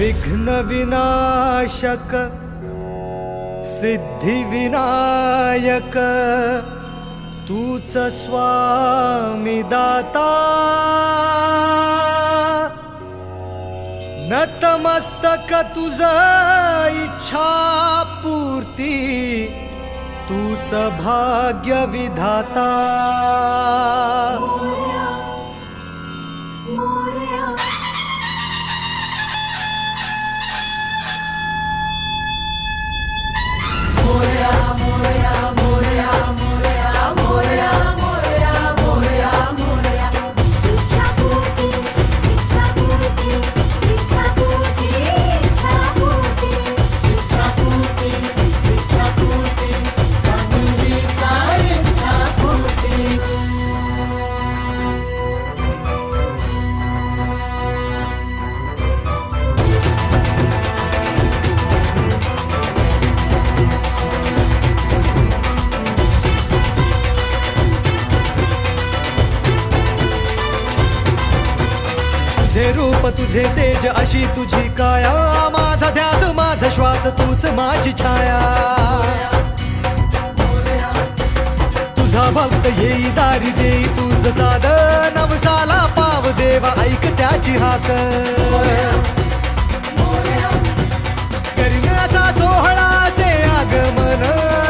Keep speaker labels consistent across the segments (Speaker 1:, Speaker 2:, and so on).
Speaker 1: विघ्न विनाशक सिद्धि विनायक तूच स्वामी दाता नतमस्तक तुझ इच्छा पूर्ती तूच भाग्य विधाता तुझे रूप तुझे तेज अशी तुझी काया माझा ध्यास माझा श्वास तूच माझी छाया तुझा भक्त येई दारी देई तुझ साध नवसाला पाव देवा ऐक त्याची हाक करीन असा सोहळा से आगमन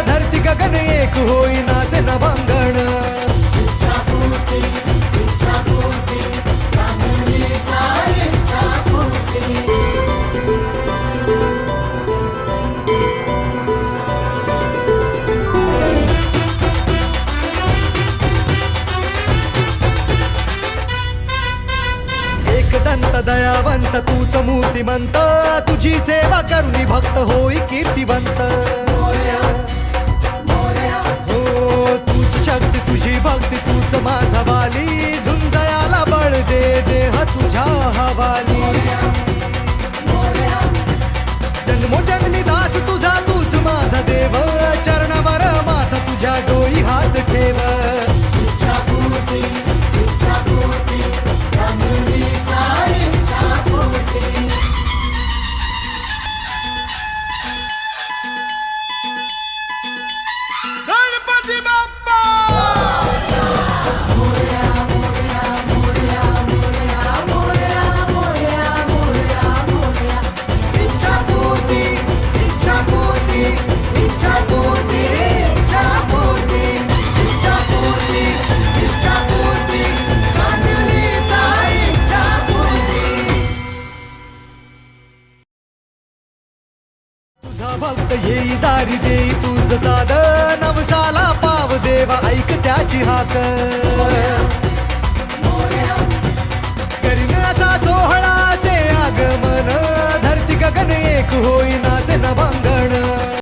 Speaker 1: धरती गगन एक होई नाच नभंगण दंत दयावंत तूच मूर्तिमंत तुझी सेवा करुणी भक्त होई कीर्तिवंत हो तूच शक्ती तुझी भक्ती तूच माझा वाली झुंजयाला बळ दे देह तुझ्या हवाली जन्मोजन्मी दास तुझा तूच माझा देव चरणावर माथा तुझ्या डोई हात ठेव तुझा भक्त येई दारी देई तुझ साध नवसाला पाव देवा ऐक त्याची हाक करीन असा सोहळा से आगमन धरती गगन एक होई नाच नभंग